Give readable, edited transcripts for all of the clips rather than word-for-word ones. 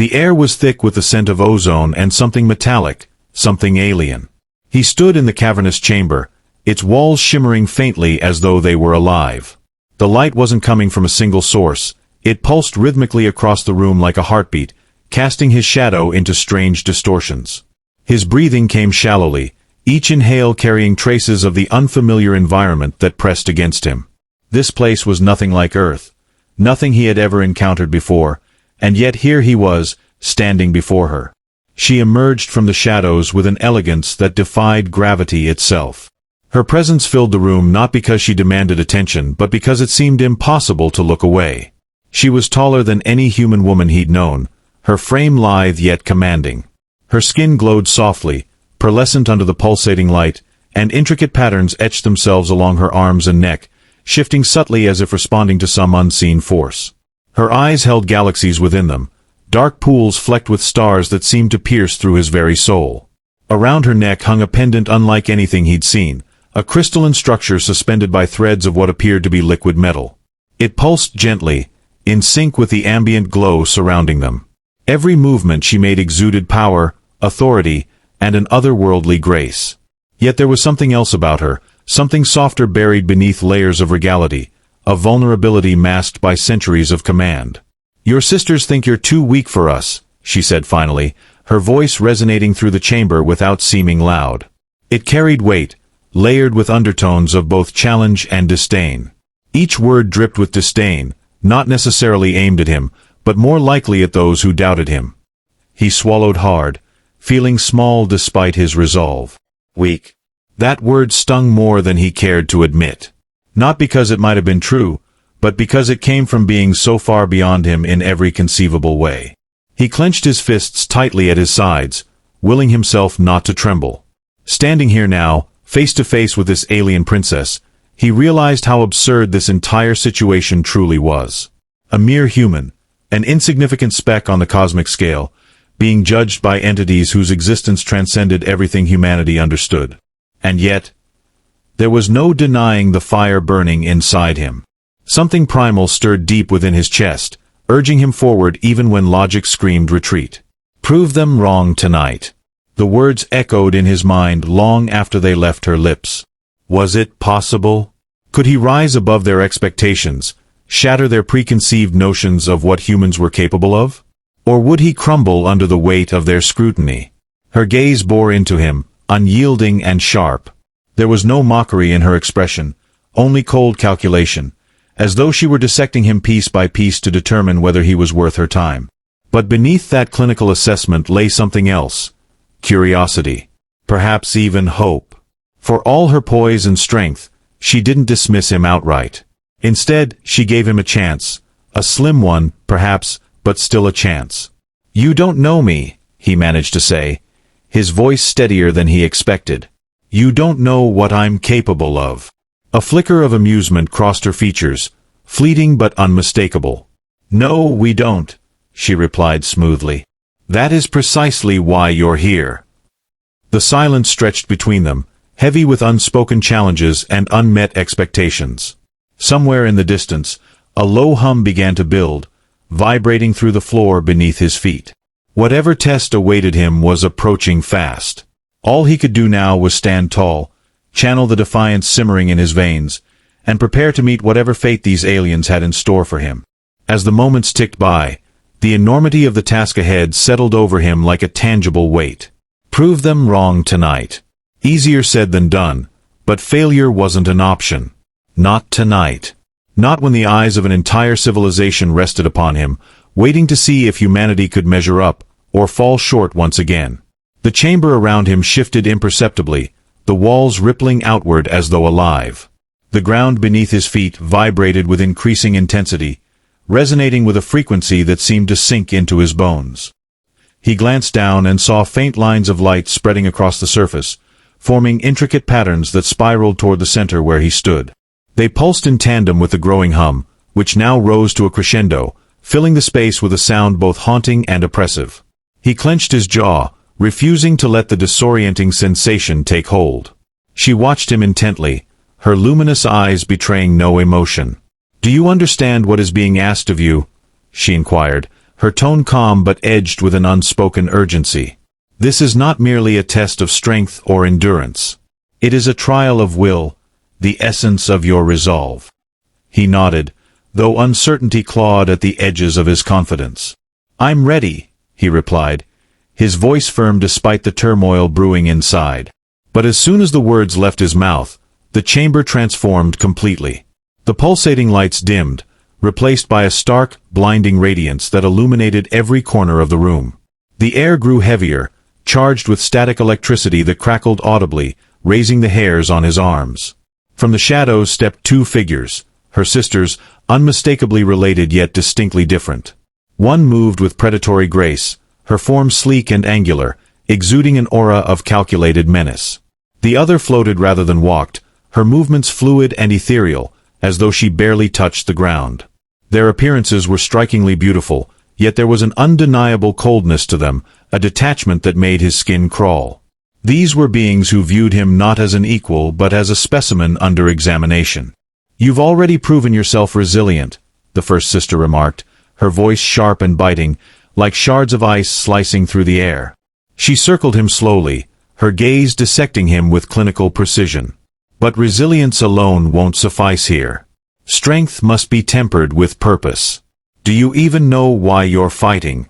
The air was thick with the scent of ozone and something metallic, something alien. He stood in the cavernous chamber, its walls shimmering faintly as though they were alive. The light wasn't coming from a single source. It pulsed rhythmically across the room like a heartbeat, casting his shadow into strange distortions. His breathing came shallowly, each inhale carrying traces of the unfamiliar environment that pressed against him. This place was nothing like Earth, nothing he had ever encountered before, and yet here he was, standing before her. She emerged from the shadows with an elegance that defied gravity itself. Her presence filled the room not because she demanded attention, but because it seemed impossible to look away. She was taller than any human woman he'd known, her frame lithe yet commanding. Her skin glowed softly, pearlescent under the pulsating light, and intricate patterns etched themselves along her arms and neck, shifting subtly as if responding to some unseen force. Her eyes held galaxies within them, dark pools flecked with stars that seemed to pierce through his very soul. Around her neck hung a pendant unlike anything he'd seen, a crystalline structure suspended by threads of what appeared to be liquid metal. It pulsed gently, in sync with the ambient glow surrounding them. Every movement she made exuded power, authority, and an otherworldly grace. Yet there was something else about her, something softer buried beneath layers of regality, a vulnerability masked by centuries of command. "Your sisters think you're too weak for us," she said finally, her voice resonating through the chamber without seeming loud. It carried weight, layered with undertones of both challenge and disdain. Each word dripped with disdain, not necessarily aimed at him, but more likely at those who doubted him. He swallowed hard, feeling small despite his resolve. Weak. That word stung more than he cared to admit. Not because it might have been true, but because it came from being so far beyond him in every conceivable way. He clenched his fists tightly at his sides, willing himself not to tremble. Standing here now, face to face with this alien princess, he realized how absurd this entire situation truly was. A mere human, an insignificant speck on the cosmic scale, being judged by entities whose existence transcended everything humanity understood. And yet, there was no denying the fire burning inside him. Something primal stirred deep within his chest, urging him forward even when logic screamed retreat. "Prove them wrong tonight." The words echoed in his mind long after they left her lips. Was it possible? Could he rise above their expectations, shatter their preconceived notions of what humans were capable of? Or would he crumble under the weight of their scrutiny? Her gaze bore into him, unyielding and sharp. There was no mockery in her expression, only cold calculation, as though she were dissecting him piece by piece to determine whether he was worth her time. But beneath that clinical assessment lay something else. Curiosity. Perhaps even hope. For all her poise and strength, she didn't dismiss him outright. Instead, she gave him a chance. A slim one, perhaps, but still a chance. "You don't know me," he managed to say, his voice steadier than he expected. "You don't know what I'm capable of." A flicker of amusement crossed her features, fleeting but unmistakable. "No, we don't," she replied smoothly. "That is precisely why you're here." The silence stretched between them, heavy with unspoken challenges and unmet expectations. Somewhere in the distance, a low hum began to build, vibrating through the floor beneath his feet. Whatever test awaited him was approaching fast. All he could do now was stand tall, channel the defiance simmering in his veins, and prepare to meet whatever fate these aliens had in store for him. As the moments ticked by, the enormity of the task ahead settled over him like a tangible weight. Prove them wrong tonight. Easier said than done, but failure wasn't an option. Not tonight. Not when the eyes of an entire civilization rested upon him, waiting to see if humanity could measure up, or fall short once again. The chamber around him shifted imperceptibly, the walls rippling outward as though alive. The ground beneath his feet vibrated with increasing intensity, resonating with a frequency that seemed to sink into his bones. He glanced down and saw faint lines of light spreading across the surface, forming intricate patterns that spiraled toward the center where he stood. They pulsed in tandem with the growing hum, which now rose to a crescendo, filling the space with a sound both haunting and oppressive. He clenched his jaw, refusing to let the disorienting sensation take hold. She watched him intently, her luminous eyes betraying no emotion. "Do you understand what is being asked of you?" she inquired, her tone calm but edged with an unspoken urgency. "This is not merely a test of strength or endurance. It is a trial of will, the essence of your resolve." He nodded, though uncertainty clawed at the edges of his confidence. "I'm ready," he replied, his voice firm despite the turmoil brewing inside. But as soon as the words left his mouth, the chamber transformed completely. The pulsating lights dimmed, replaced by a stark, blinding radiance that illuminated every corner of the room. The air grew heavier, charged with static electricity that crackled audibly, raising the hairs on his arms. From the shadows stepped two figures, her sisters, unmistakably related yet distinctly different. One moved with predatory grace, her form sleek and angular, exuding an aura of calculated menace. The other floated rather than walked, her movements fluid and ethereal, as though she barely touched the ground. Their appearances were strikingly beautiful, yet there was an undeniable coldness to them, a detachment that made his skin crawl. These were beings who viewed him not as an equal but as a specimen under examination. "You've already proven yourself resilient," the first sister remarked, her voice sharp and biting, like shards of ice slicing through the air. She circled him slowly, her gaze dissecting him with clinical precision. "But resilience alone won't suffice here. Strength must be tempered with purpose. Do you even know why you're fighting?"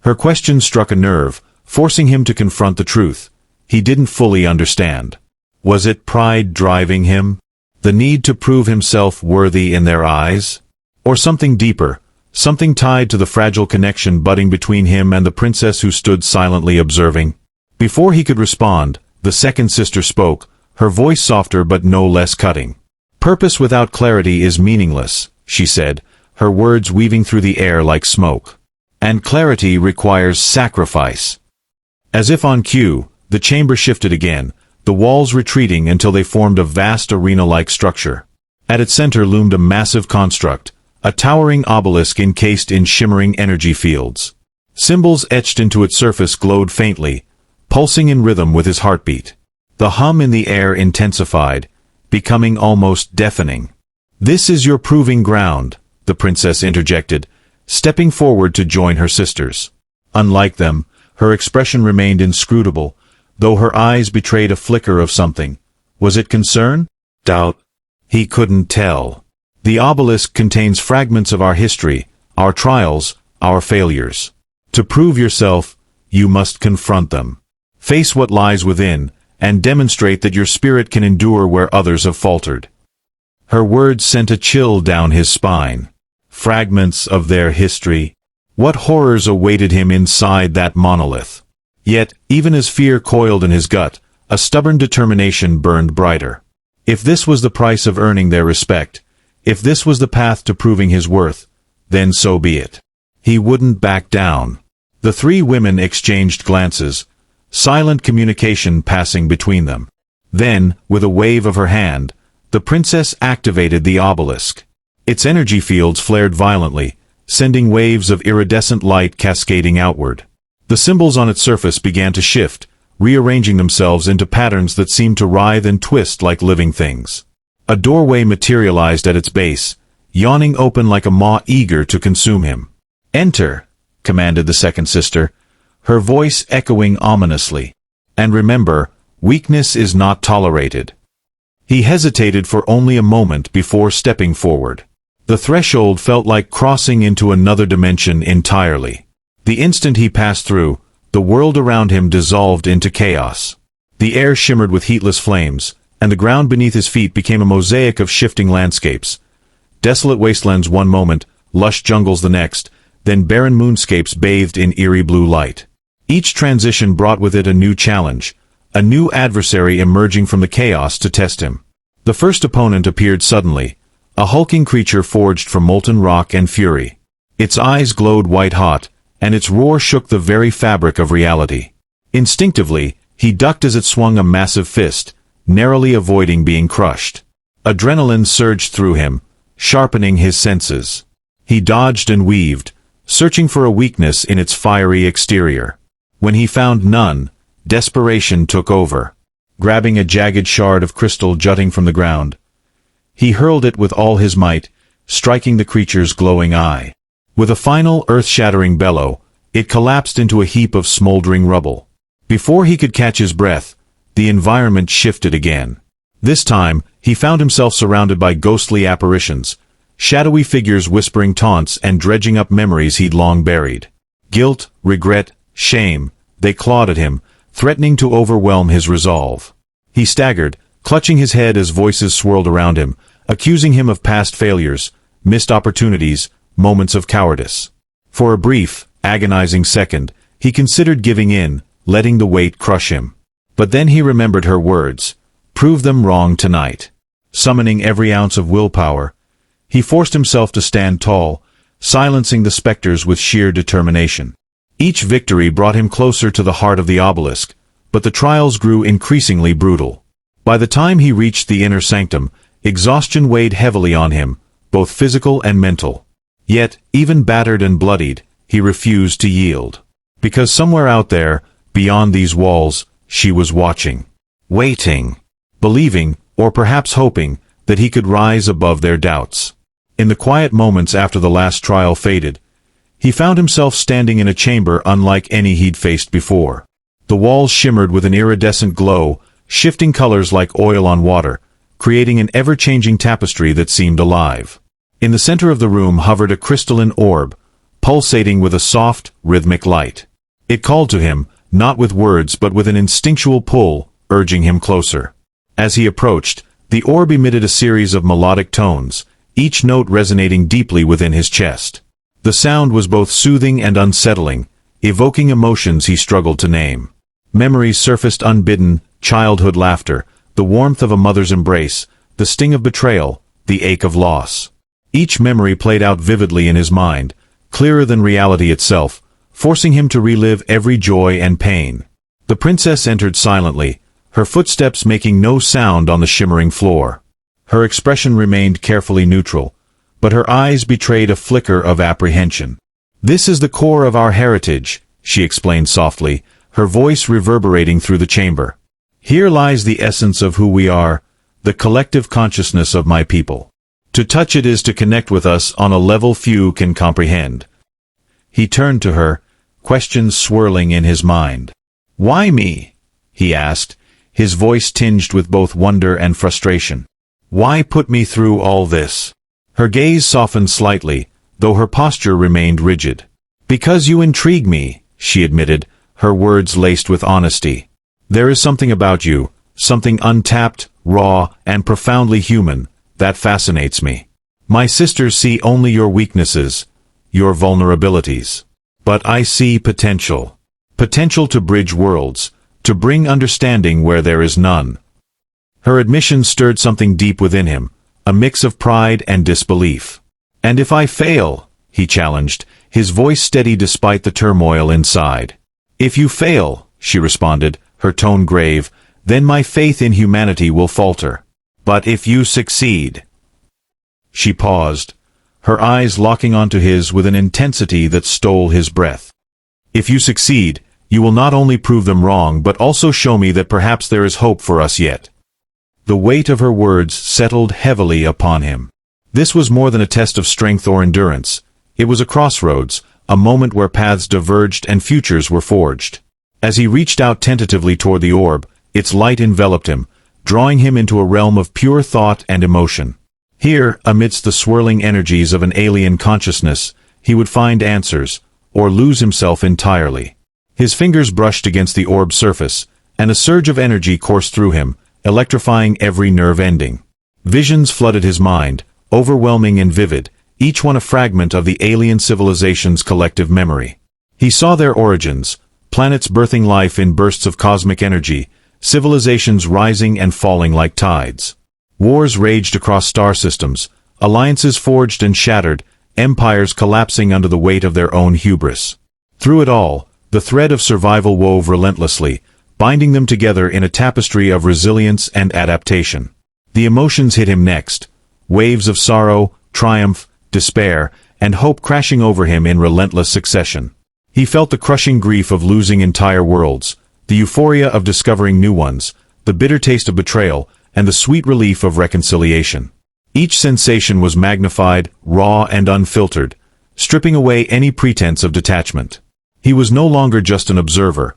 Her question struck a nerve, forcing him to confront the truth. He didn't fully understand. Was it pride driving him? The need to prove himself worthy in their eyes? Or something deeper, something tied to the fragile connection budding between him and the princess who stood silently observing? Before he could respond, the second sister spoke, her voice softer but no less cutting. "Purpose without clarity is meaningless," she said, her words weaving through the air like smoke. "And clarity requires sacrifice." As if on cue, the chamber shifted again, the walls retreating until they formed a vast arena-like structure. At its center loomed a massive construct, a towering obelisk encased in shimmering energy fields. Symbols etched into its surface glowed faintly, pulsing in rhythm with his heartbeat. The hum in the air intensified, becoming almost deafening. "This is your proving ground," the princess interjected, stepping forward to join her sisters. Unlike them, her expression remained inscrutable, though her eyes betrayed a flicker of something. Was it concern? Doubt? He couldn't tell. "The obelisk contains fragments of our history, our trials, our failures. To prove yourself, you must confront them. Face what lies within, and demonstrate that your spirit can endure where others have faltered." Her words sent a chill down his spine. Fragments of their history. What horrors awaited him inside that monolith? Yet, even as fear coiled in his gut, a stubborn determination burned brighter. If this was the price of earning their respect, if this was the path to proving his worth, then so be it. He wouldn't back down. The three women exchanged glances, silent communication passing between them. Then, with a wave of her hand, the princess activated the obelisk. Its energy fields flared violently, sending waves of iridescent light cascading outward. The symbols on its surface began to shift, rearranging themselves into patterns that seemed to writhe and twist like living things. A doorway materialized at its base, yawning open like a maw eager to consume him. "Enter," commanded the second sister, her voice echoing ominously. "And remember, weakness is not tolerated." He hesitated for only a moment before stepping forward. The threshold felt like crossing into another dimension entirely. The instant he passed through, the world around him dissolved into chaos. The air shimmered with heatless flames, and the ground beneath his feet became a mosaic of shifting landscapes. Desolate wastelands one moment, lush jungles the next, then barren moonscapes bathed in eerie blue light. Each transition brought with it a new challenge, a new adversary emerging from the chaos to test him. The first opponent appeared suddenly, a hulking creature forged from molten rock and fury. Its eyes glowed white-hot, and its roar shook the very fabric of reality. Instinctively, he ducked as it swung a massive fist, narrowly avoiding being crushed. Adrenaline surged through him, sharpening his senses. He dodged and weaved, searching for a weakness in its fiery exterior. When he found none, desperation took over. Grabbing a jagged shard of crystal jutting from the ground, he hurled it with all his might, striking the creature's glowing eye. With a final, earth-shattering bellow, it collapsed into a heap of smoldering rubble. Before he could catch his breath, the environment shifted again. This time, he found himself surrounded by ghostly apparitions, shadowy figures whispering taunts and dredging up memories he'd long buried. Guilt, regret, shame, they clawed at him, threatening to overwhelm his resolve. He staggered, clutching his head as voices swirled around him, accusing him of past failures, missed opportunities, moments of cowardice. For a brief, agonizing second, he considered giving in, letting the weight crush him. But then he remembered her words, "Prove them wrong tonight." Summoning every ounce of willpower, he forced himself to stand tall, silencing the specters with sheer determination. Each victory brought him closer to the heart of the obelisk, but the trials grew increasingly brutal. By the time he reached the inner sanctum, exhaustion weighed heavily on him, both physical and mental. Yet, even battered and bloodied, he refused to yield. Because somewhere out there, beyond these walls, she was watching. Waiting. Believing, or perhaps hoping, that he could rise above their doubts. In the quiet moments after the last trial faded, he found himself standing in a chamber unlike any he'd faced before. The walls shimmered with an iridescent glow, shifting colors like oil on water, creating an ever-changing tapestry that seemed alive. In the center of the room hovered a crystalline orb, pulsating with a soft, rhythmic light. It called to him, not with words but with an instinctual pull, urging him closer. As he approached, the orb emitted a series of melodic tones, each note resonating deeply within his chest. The sound was both soothing and unsettling, evoking emotions he struggled to name. Memories surfaced unbidden, childhood laughter, the warmth of a mother's embrace, the sting of betrayal, the ache of loss. Each memory played out vividly in his mind, clearer than reality itself, forcing him to relive every joy and pain. The princess entered silently, her footsteps making no sound on the shimmering floor. Her expression remained carefully neutral, but her eyes betrayed a flicker of apprehension. "This is the core of our heritage," she explained softly, her voice reverberating through the chamber. "Here lies the essence of who we are, the collective consciousness of my people. To touch it is to connect with us on a level few can comprehend." He turned to her, questions swirling in his mind. "Why me?" he asked, his voice tinged with both wonder and frustration. "Why put me through all this?" Her gaze softened slightly, though her posture remained rigid. "Because you intrigue me," she admitted, her words laced with honesty. "There is something about you, something untapped, raw, and profoundly human, that fascinates me. My sisters see only your weaknesses, your vulnerabilities. But I see potential. Potential to bridge worlds, to bring understanding where there is none." Her admission stirred something deep within him, a mix of pride and disbelief. "And if I fail?" he challenged, his voice steady despite the turmoil inside. "If you fail," she responded, her tone grave, "then my faith in humanity will falter. But if you succeed—" She paused, her eyes locking onto his with an intensity that stole his breath. "If you succeed, you will not only prove them wrong but also show me that perhaps there is hope for us yet." The weight of her words settled heavily upon him. This was more than a test of strength or endurance. It was a crossroads, a moment where paths diverged and futures were forged. As he reached out tentatively toward the orb, its light enveloped him, drawing him into a realm of pure thought and emotion. Here, amidst the swirling energies of an alien consciousness, he would find answers, or lose himself entirely. His fingers brushed against the orb's surface, and a surge of energy coursed through him, electrifying every nerve ending. Visions flooded his mind, overwhelming and vivid, each one a fragment of the alien civilization's collective memory. He saw their origins, planets birthing life in bursts of cosmic energy, civilizations rising and falling like tides. Wars raged across star systems, alliances forged and shattered, empires collapsing under the weight of their own hubris. Through it all, the thread of survival wove relentlessly, binding them together in a tapestry of resilience and adaptation. The emotions hit him next, waves of sorrow, triumph, despair, and hope crashing over him in relentless succession. He felt the crushing grief of losing entire worlds, the euphoria of discovering new ones, the bitter taste of betrayal, and the sweet relief of reconciliation. Each sensation was magnified, raw and unfiltered, stripping away any pretense of detachment. He was no longer just an observer.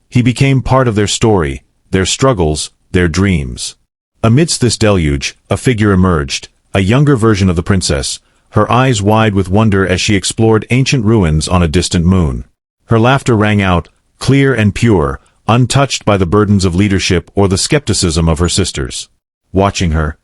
He became part of their story, their struggles, their dreams. Amidst this deluge, a figure emerged, a younger version of the princess, her eyes wide with wonder as she explored ancient ruins on a distant moon. Her laughter rang out, clear and pure, untouched by the burdens of leadership or the skepticism of her sisters. Watching her,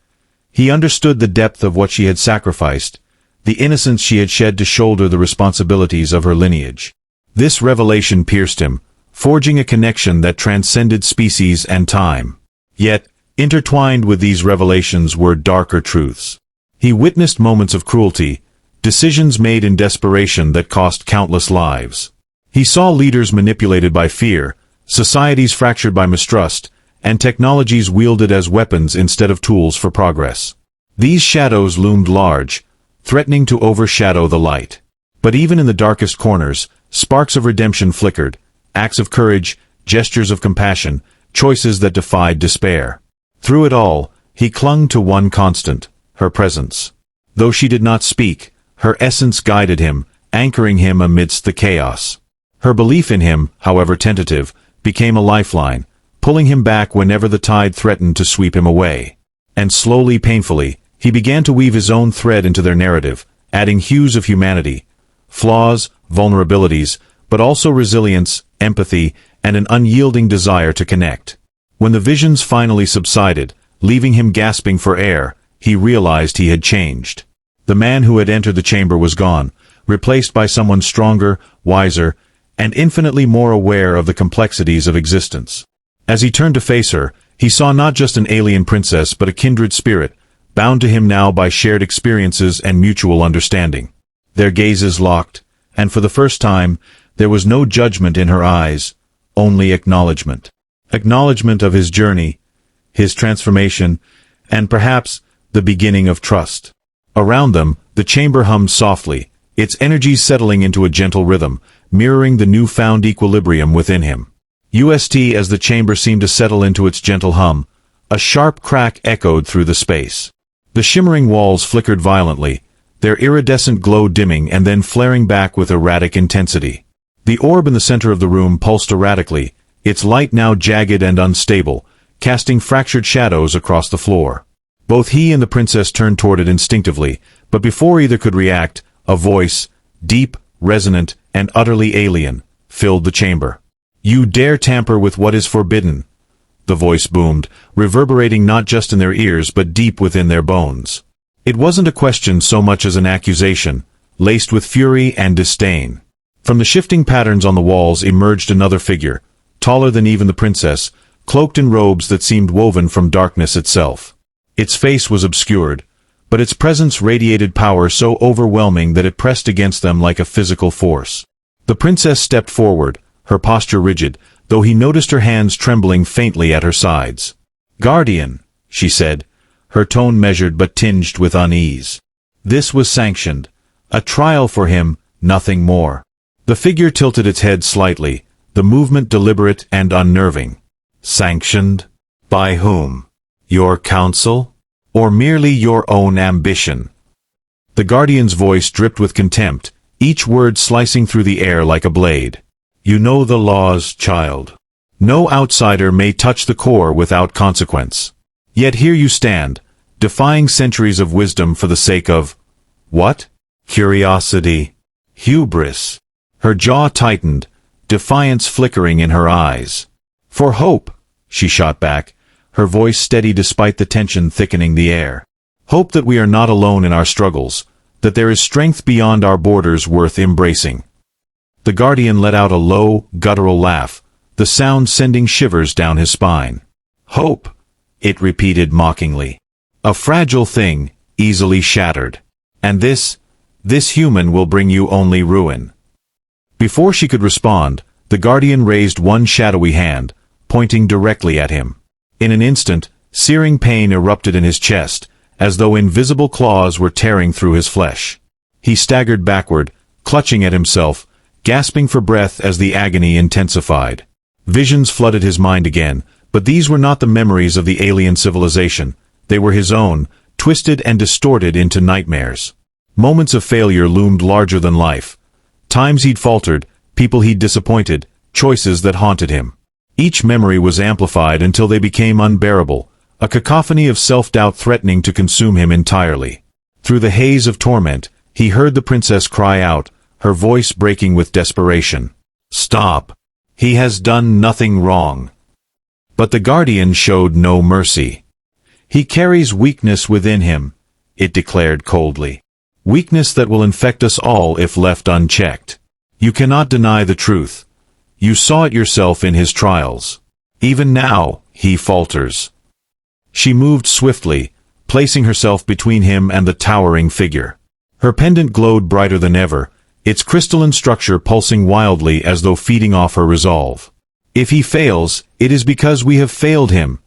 he understood the depth of what she had sacrificed, the innocence she had shed to shoulder the responsibilities of her lineage. This revelation pierced him, forging a connection that transcended species and time. Yet, intertwined with these revelations were darker truths. He witnessed moments of cruelty, decisions made in desperation that cost countless lives. He saw leaders manipulated by fear, societies fractured by mistrust, and technologies wielded as weapons instead of tools for progress. These shadows loomed large, threatening to overshadow the light. But even in the darkest corners, sparks of redemption flickered, acts of courage, gestures of compassion, choices that defied despair. Through it all, he clung to one constant, her presence. Though she did not speak, her essence guided him, anchoring him amidst the chaos. Her belief in him, however tentative, became a lifeline, pulling him back whenever the tide threatened to sweep him away. And slowly, painfully, he began to weave his own thread into their narrative, adding hues of humanity, flaws, vulnerabilities, but also resilience, empathy, and an unyielding desire to connect. When the visions finally subsided, leaving him gasping for air, he realized he had changed. The man who had entered the chamber was gone, replaced by someone stronger, wiser, and infinitely more aware of the complexities of existence. As he turned to face her, he saw not just an alien princess but a kindred spirit, bound to him now by shared experiences and mutual understanding. Their gazes locked, and for the first time, there was no judgment in her eyes, only acknowledgement. Acknowledgement of his journey, his transformation, and perhaps the beginning of trust. Around them, the chamber hummed softly, its energies settling into a gentle rhythm, mirroring the newfound equilibrium within him. As the chamber seemed to settle into its gentle hum, a sharp crack echoed through the space. The shimmering walls flickered violently, their iridescent glow dimming and then flaring back with erratic intensity. The orb in the center of the room pulsed erratically, its light now jagged and unstable, casting fractured shadows across the floor. Both he and the princess turned toward it instinctively, but before either could react, a voice, deep, resonant, and utterly alien, filled the chamber. "You dare tamper with what is forbidden," the voice boomed, reverberating not just in their ears but deep within their bones. It wasn't a question so much as an accusation, laced with fury and disdain. From the shifting patterns on the walls emerged another figure, taller than even the princess, cloaked in robes that seemed woven from darkness itself. Its face was obscured, but its presence radiated power so overwhelming that it pressed against them like a physical force. The princess stepped forward, her posture rigid, though he noticed her hands trembling faintly at her sides. "Guardian," she said, her tone measured but tinged with unease. This was sanctioned. A trial for him, nothing more. The figure tilted its head slightly, the movement deliberate and unnerving. Sanctioned? By whom? Your council? Or merely your own ambition? The guardian's voice dripped with contempt, each word slicing through the air like a blade. "You know the laws, child. No outsider may touch the core without consequence. Yet here you stand, defying centuries of wisdom for the sake of... what? Curiosity? Hubris?" Her jaw tightened, defiance flickering in her eyes. "For hope," she shot back, her voice steady despite the tension thickening the air. "Hope that we are not alone in our struggles, that there is strength beyond our borders worth embracing." The guardian let out a low, guttural laugh, the sound sending shivers down his spine. "Hope," it repeated mockingly. "A fragile thing, easily shattered. And this human will bring you only ruin." Before she could respond, the guardian raised one shadowy hand, pointing directly at him. In an instant, searing pain erupted in his chest, as though invisible claws were tearing through his flesh. He staggered backward, clutching at himself, gasping for breath as the agony intensified. Visions flooded his mind again, but these were not the memories of the alien civilization. They were his own, twisted and distorted into nightmares. Moments of failure loomed larger than life. Times he'd faltered, people he'd disappointed, choices that haunted him. Each memory was amplified until they became unbearable, a cacophony of self-doubt threatening to consume him entirely. Through the haze of torment, he heard the princess cry out, her voice breaking with desperation. "Stop! He has done nothing wrong." But the guardian showed no mercy. "He carries weakness within him," it declared coldly. "Weakness that will infect us all if left unchecked. You cannot deny the truth. You saw it yourself in his trials. Even now, he falters." She moved swiftly, placing herself between him and the towering figure. Her pendant glowed brighter than ever, its crystalline structure pulsing wildly as though feeding off her resolve. "If he fails, it is because we have failed him,"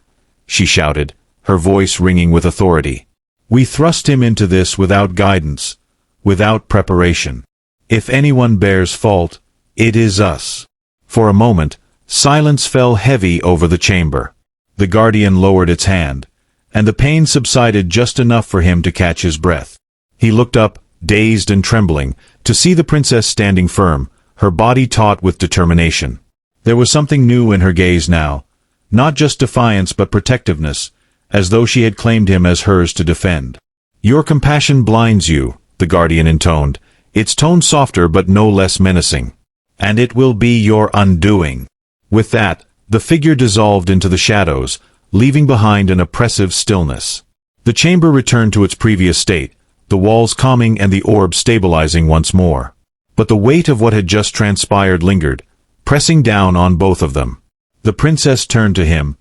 she shouted, her voice ringing with authority. "We thrust him into this without guidance, without preparation. If anyone bears fault, it is us." For a moment, silence fell heavy over the chamber. The guardian lowered its hand, and the pain subsided just enough for him to catch his breath. He looked up, dazed and trembling, to see the princess standing firm, her body taut with determination. There was something new in her gaze now, not just defiance but protectiveness, as though she had claimed him as hers to defend. "Your compassion blinds you," the guardian intoned, its tone softer but no less menacing. "And it will be your undoing." With that, the figure dissolved into the shadows, leaving behind an oppressive stillness. The chamber returned to its previous state, the walls calming and the orb stabilizing once more. But the weight of what had just transpired lingered, pressing down on both of them. The princess turned to him,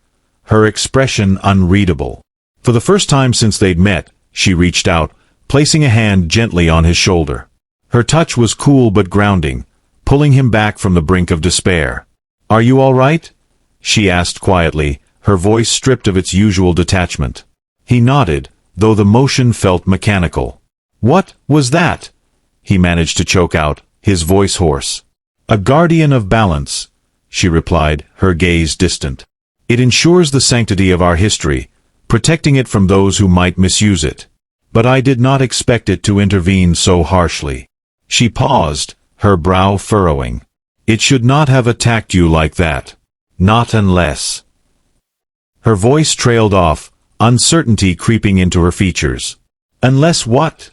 her expression unreadable. For the first time since they'd met, she reached out, placing a hand gently on his shoulder. Her touch was cool but grounding, pulling him back from the brink of despair. "Are you all right?" she asked quietly, her voice stripped of its usual detachment. He nodded, though the motion felt mechanical. "What was that?" he managed to choke out, his voice hoarse. "A guardian of balance," she replied, her gaze distant. "It ensures the sanctity of our history, protecting it from those who might misuse it. But I did not expect it to intervene so harshly." She paused, her brow furrowing. "It should not have attacked you like that. Not unless—" Her voice trailed off, uncertainty creeping into her features. "Unless what?"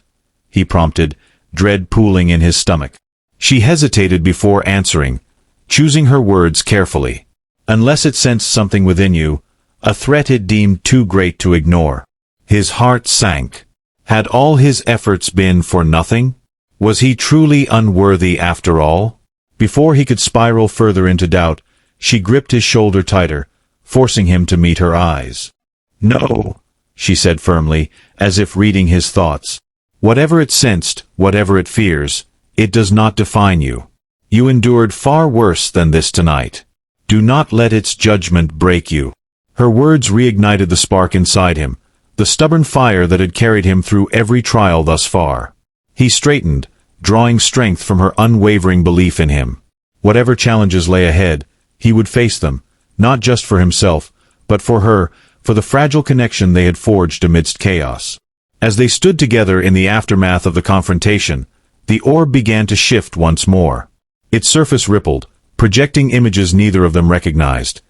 he prompted, dread pooling in his stomach. She hesitated before answering, choosing her words carefully. "Unless it sensed something within you, a threat it deemed too great to ignore." His heart sank. Had all his efforts been for nothing? Was he truly unworthy after all? Before he could spiral further into doubt, she gripped his shoulder tighter, forcing him to meet her eyes. "No," she said firmly, as if reading his thoughts. "Whatever it sensed, whatever it fears, it does not define you. You endured far worse than this tonight. Do not let its judgment break you." Her words reignited the spark inside him, the stubborn fire that had carried him through every trial thus far. He straightened, drawing strength from her unwavering belief in him. Whatever challenges lay ahead, he would face them, not just for himself, but for her, for the fragile connection they had forged amidst chaos. As they stood together in the aftermath of the confrontation, the orb began to shift once more. Its surface rippled, projecting images neither of them recognized.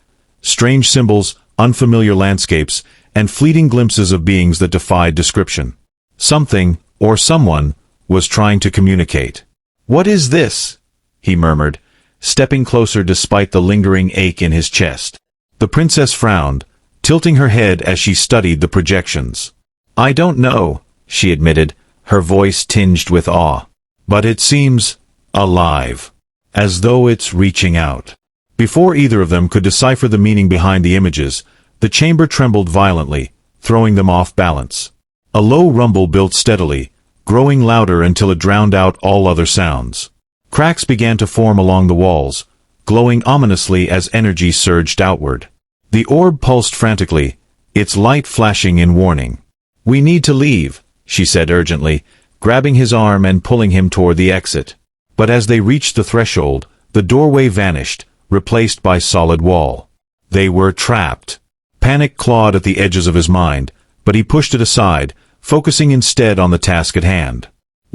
Strange symbols, unfamiliar landscapes, and fleeting glimpses of beings that defied description. Something, or someone, was trying to communicate. "What is this?" he murmured, stepping closer despite the lingering ache in his chest. The princess frowned, tilting her head as she studied the projections. "I don't know," she admitted, her voice tinged with awe. "But it seems alive, as though it's reaching out." Before either of them could decipher the meaning behind the images, the chamber trembled violently, throwing them off balance. A low rumble built steadily, growing louder until it drowned out all other sounds. Cracks began to form along the walls, glowing ominously as energy surged outward. The orb pulsed frantically, its light flashing in warning. "We need to leave," she said urgently, grabbing his arm and pulling him toward the exit. But as they reached the threshold, the doorway vanished, replaced by solid wall. They were trapped. Panic clawed at the edges of his mind, but he pushed it aside, focusing instead on the task at hand.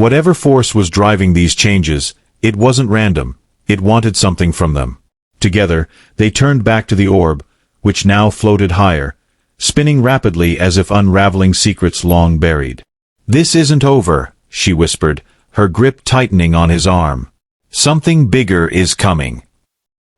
Whatever force was driving these changes, it wasn't random, it wanted something from them. Together, they turned back to the orb, which now floated higher, spinning rapidly as if unraveling secrets long buried. "This isn't over," she whispered, her grip tightening on his arm. "Something bigger is coming."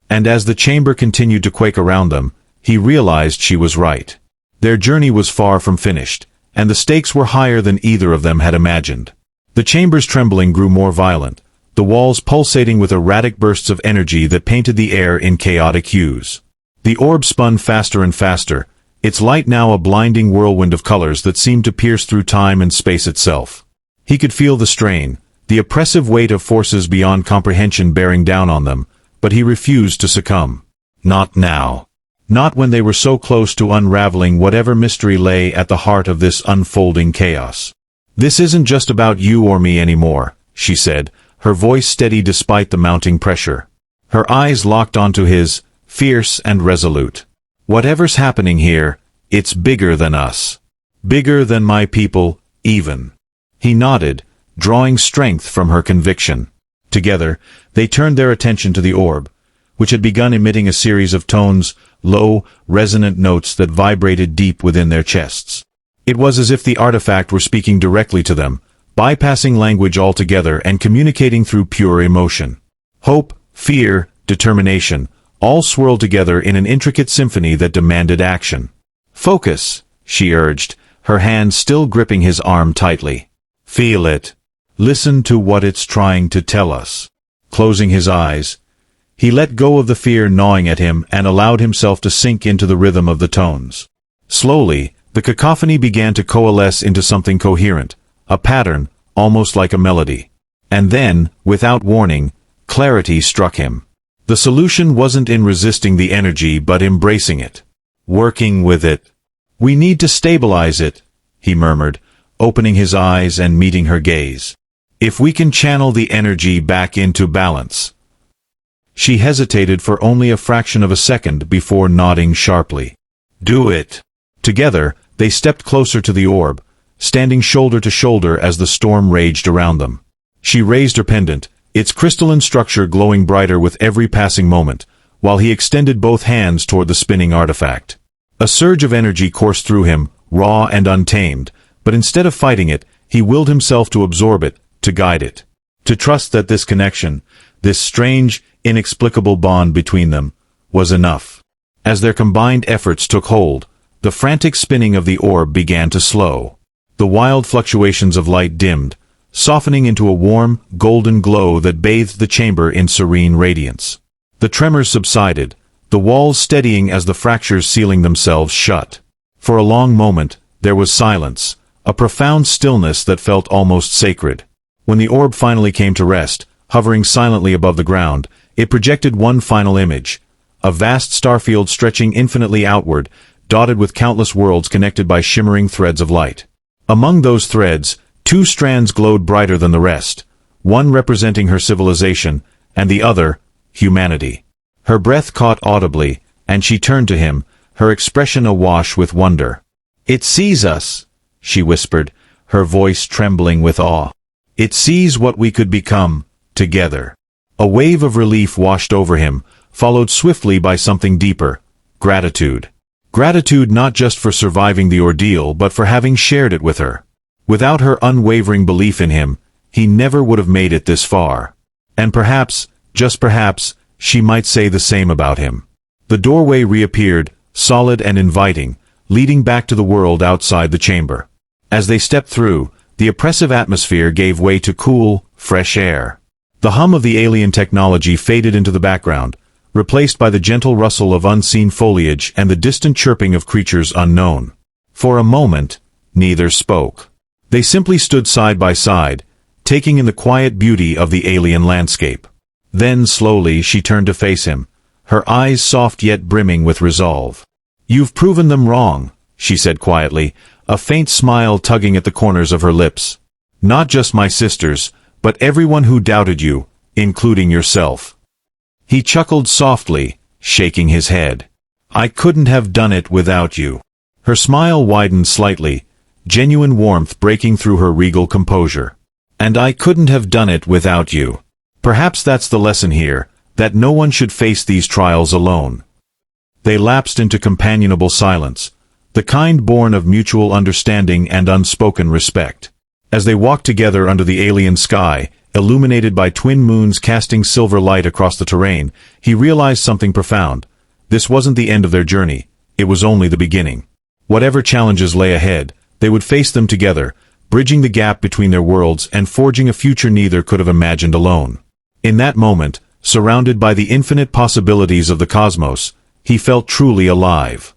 And as the chamber continued to quake around them, he realized she was right. Their journey was far from finished, and the stakes were higher than either of them had imagined. The chamber's trembling grew more violent, the walls pulsating with erratic bursts of energy that painted the air in chaotic hues. The orb spun faster and faster, its light now a blinding whirlwind of colors that seemed to pierce through time and space itself. He could feel the strain, the oppressive weight of forces beyond comprehension bearing down on them, but he refused to succumb. Not now. Not when they were so close to unraveling whatever mystery lay at the heart of this unfolding chaos. "This isn't just about you or me anymore," she said, her voice steady despite the mounting pressure. Her eyes locked onto his, fierce and resolute. "Whatever's happening here, it's bigger than us. Bigger than my people, even." He nodded, drawing strength from her conviction. Together, they turned their attention to the orb, which had begun emitting a series of tones, low, resonant notes that vibrated deep within their chests. It was as if the artifact were speaking directly to them, bypassing language altogether and communicating through pure emotion. Hope, fear, determination, all swirled together in an intricate symphony that demanded action. "Focus," she urged, her hand still gripping his arm tightly. "Feel it. Listen to what it's trying to tell us." Closing his eyes, he let go of the fear gnawing at him and allowed himself to sink into the rhythm of the tones. Slowly, the cacophony began to coalesce into something coherent, a pattern, almost like a melody. And then, without warning, clarity struck him. The solution wasn't in resisting the energy but embracing it. Working with it. "We need to stabilize it," he murmured, opening his eyes and meeting her gaze. "If we can channel the energy back into balance." She hesitated for only a fraction of a second before nodding sharply. "Do it." Together, they stepped closer to the orb, standing shoulder to shoulder as the storm raged around them. She raised her pendant, its crystalline structure glowing brighter with every passing moment, while he extended both hands toward the spinning artifact. A surge of energy coursed through him, raw and untamed, but instead of fighting it, he willed himself to absorb it, to guide it. To trust that this connection, this strange, inexplicable bond between them, was enough. As their combined efforts took hold, the frantic spinning of the orb began to slow. The wild fluctuations of light dimmed, softening into a warm, golden glow that bathed the chamber in serene radiance. The tremors subsided, the walls steadying as the fractures sealing themselves shut. For a long moment, there was silence, a profound stillness that felt almost sacred. When the orb finally came to rest, hovering silently above the ground, it projected one final image, a vast starfield stretching infinitely outward, dotted with countless worlds connected by shimmering threads of light. Among those threads, two strands glowed brighter than the rest, one representing her civilization, and the other, humanity. Her breath caught audibly, and she turned to him, her expression awash with wonder. "It sees us," she whispered, her voice trembling with awe. "It sees what we could become, together." A wave of relief washed over him, followed swiftly by something deeper, gratitude. Gratitude not just for surviving the ordeal but for having shared it with her. Without her unwavering belief in him, he never would have made it this far. And perhaps, just perhaps, she might say the same about him. The doorway reappeared, solid and inviting, leading back to the world outside the chamber. As they stepped through, the oppressive atmosphere gave way to cool, fresh air. The hum of the alien technology faded into the background, replaced by the gentle rustle of unseen foliage and the distant chirping of creatures unknown. For a moment, neither spoke. They simply stood side by side, taking in the quiet beauty of the alien landscape. Then slowly she turned to face him, her eyes soft yet brimming with resolve. "You've proven them wrong," she said quietly, a faint smile tugging at the corners of her lips. "Not just my sisters, but everyone who doubted you, including yourself." He chuckled softly, shaking his head. "I couldn't have done it without you." Her smile widened slightly, genuine warmth breaking through her regal composure. And I couldn't have done it without you. Perhaps that's the lesson here, that no one should face these trials alone. They lapsed into companionable silence, the kind born of mutual understanding and unspoken respect. As they walked together under the alien sky, illuminated by twin moons casting silver light across the terrain, he realized something profound. This wasn't the end of their journey, it was only the beginning. Whatever challenges lay ahead, they would face them together, bridging the gap between their worlds and forging a future neither could have imagined alone. In that moment, surrounded by the infinite possibilities of the cosmos, he felt truly alive.